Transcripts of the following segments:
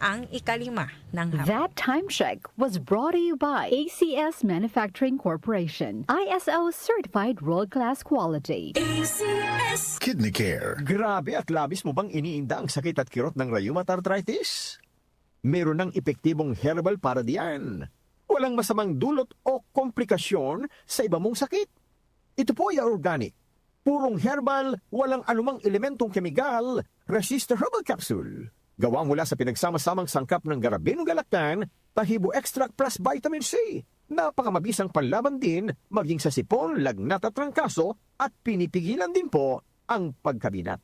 ang ikalima ng hapon. That time check was brought to you by ACS Manufacturing Corporation. ISO certified world-class quality. Kidney Care. Grabe at labis mo bang iniinda ang sakit at kirot ng rheumatoid arthritis? Meron ng epektibong herbal para diyan. Walang masamang dulot o komplikasyon sa iba mong sakit. Ito po ay organic. Purong herbal, walang anumang elementong kemikal, Resistor Herbal Capsule. Gawa mula sa pinagsama-samang sangkap ng garabinong galaktan, Tahibo Extract plus Vitamin C. Napakamabisang panlaban din maging sa sipon, lagnat at trangkaso at pinipigilan din po ang pagkabinat.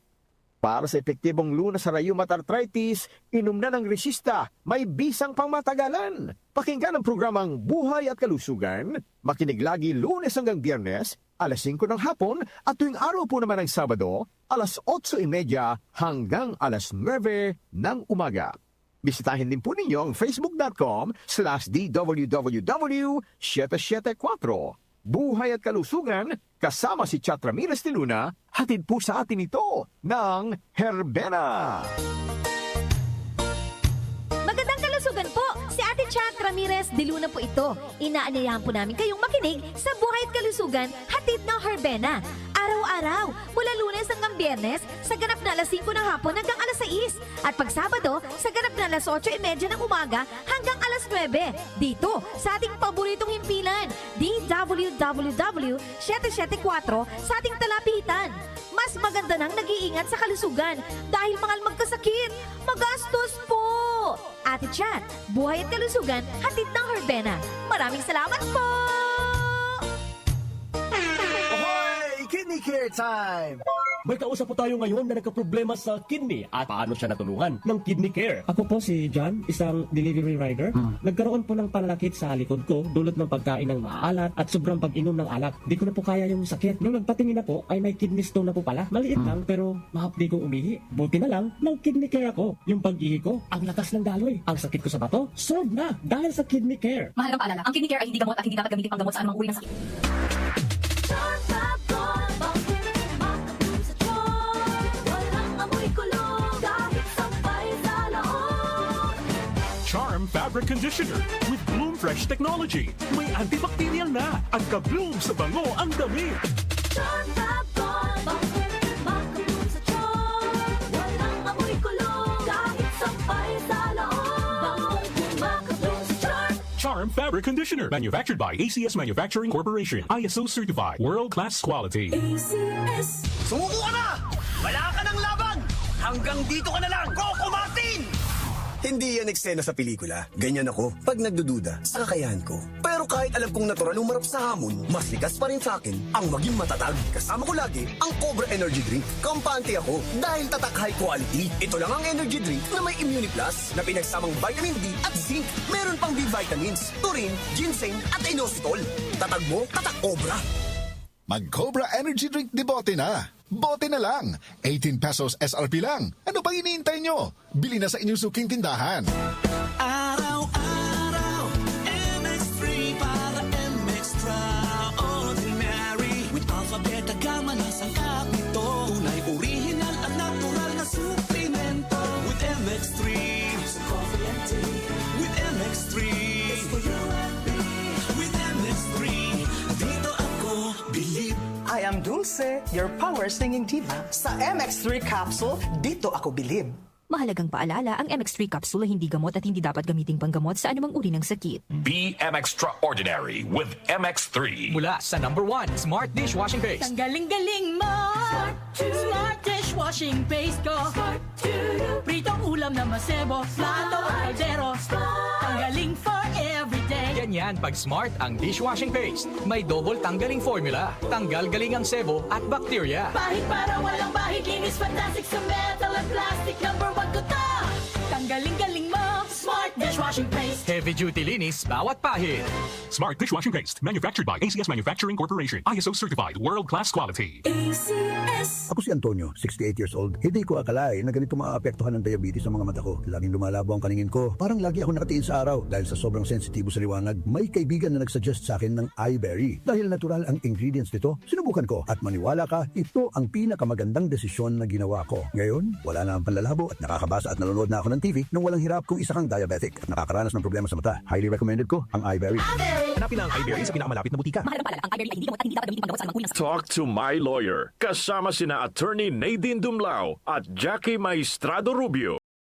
Para sa epektibong lunas sa rheumatoid arthritis, inom na ng Resista, may bisang pangmatagalan. Pakinggan ang programang Buhay at Kalusugan, makinig lagi Lunes hanggang Biyernes, alas 5 ng hapon at tuwing araw po naman ng Sabado, alas 8:30 hanggang alas 9 ng umaga. Bisitahin din po ninyo ang facebook.com/DWWW774. Buhay at Kalusugan, kasama si Chat Ramirez de Luna, hatid po sa atin ito ng Herbena. Magandang kalusugan po! Si Ate Chat Ramirez de Luna po ito. Inaanyayahan po namin kayong makinig sa Buhay at Kalusugan, hatid ng Herbena. Araw-araw, mula Lunes hanggang Biyernes, sa ganap na alas 5 ng hapon hanggang alas 6. At pag Sabado, sa ganap na alas 8:30 ng umaga hanggang alas 9. Dito, sa ating paboritong himpilan, DWWW774 sa ating talapitan. Mas maganda nang nag-iingat sa kalusugan dahil mahal magkasakit. Magastos po! Ate Chat, Buhay at Kalusugan, hatid ng Herbena. Maraming salamat po! Kidney Care Time! May kausap po tayo ngayon na nagkaproblema sa kidney at paano siya natulungan ng Kidney Care. Ako po si John, isang delivery rider. Nagkaroon po ng pananakit sa likod ko dulot ng pagkain ng maalat at sobrang pag-inom ng alak. Di ko na po kaya yung sakit. Nung nagpatingin na po ay may kidney stone na po pala. Maliit lang pero mahapdi kong umihi. Buti na lang, nag-Kidney Care ako. Yung pag-ihi ko, ang lakas ng daloy. Ang sakit ko sa bato, solved na dahil sa Kidney Care. Mahalagang paalala, ang Kidney Care ay hindi gamot at hindi dapat gamitin panggamot sa anumang uri ng sakit. Charm Fabric Conditioner with Bloom Fresh Technology. May antibacterial na at ka-bloom sa bango ang damit. Charm Fabric, makabloom sa charm. Walang amoy kulong kahit sampay sa loob. Makabloom sa charm. Charm Fabric Conditioner. Manufactured by ACS Manufacturing Corporation. ISO certified. World-class quality. ACS. Sumuko ka na! Wala ka ng laban! Hanggang dito ka na lang! Coco Martin! Hindi yan eksena sa pelikula. Ganyan ako pag nagdududa sa kakayahan ko. Pero kahit alam kong natural umarap sa hamon, mas likas pa rin sa akin ang maging matatag. Kasama ko lagi ang Cobra Energy Drink. Kampante ako dahil tatak high quality. Ito lang ang energy drink na may Immunity Plus na pinagsamang vitamin D at zinc. Meron pang B vitamins, taurine, ginseng at inositol. Tatag mo, tatak Cobra. Mag-Cobra Energy Drink de bote na. Bote na lang. 18 pesos SRP lang. Ano pang iniintay nyo? Bili na sa inyong suking tindahan. Araw-araw, MX3 para MX-Traordinary. With Alpha Beta Gamma na sangkap nito. Tunay original at natural na suplemento. With MX3, sa coffee and tea. With MX3, it's for you and me. With MX3, dito ako believe. I am Dulce, your power singing diva. Sa MX3 capsule, dito ako bilib. Mahalagang paalala, ang MX3 capsule ay hindi gamot at hindi dapat gamiting panggamot sa anumang uri ng sakit. Be Extraordinary with MX3. Mula sa #1 Smart Dishwashing Paste. Ang galing-galing mo! Smart Dishwashing Paste ko! Pritong ulam na masebo, plato at kaldero. Ang galing for everyday. Ganyan pag Smart ang dishwashing paste. May double tanggaling formula. Tanggal galing ang sebo at bakterya. Bahid para walang bahid, linis fantastic sa metal at plastic. #1 ko to! Tanggaling-galing mo, Smart Dishwashing dishwashing paste. Heavy duty linis bawat pahid. Smart dishwashing paste, manufactured by ACS Manufacturing Corporation. ISO certified, world-class quality. ACS. Ako si Antonio, 68 years old. Hindi ko akalain na ganito maapektuhan ng diabetes sa mga mata ko. Laging lumalabo ang paningin ko. Parang lagi ako nakatiin sa araw dahil sa sobrang sensitibo sa liwanag. May kaibigan na nagsuggest sa akin ng iBerry. Dahil natural ang ingredients nito, sinubukan ko at maniwala ka, ito ang pinakamagandang desisyon na ginawa ko. Ngayon, wala na ang panlalabo at nakakabasa at nanonood na ako ng TV nang walang hirap kung isa kang diabetic at nakakaranas ng problema sa mata. Highly recommended ko ang iBerry. Hanapin ang iBerry sa pinakamalapit na butika. Mahalagang paalala, ang iBerry ay hindi gamot at hindi dapat gamitin panggawa sa anumang uri ng Talk to my lawyer. Kasama sina Attorney Nadine Dumlao at Jackie Maestrado Rubio.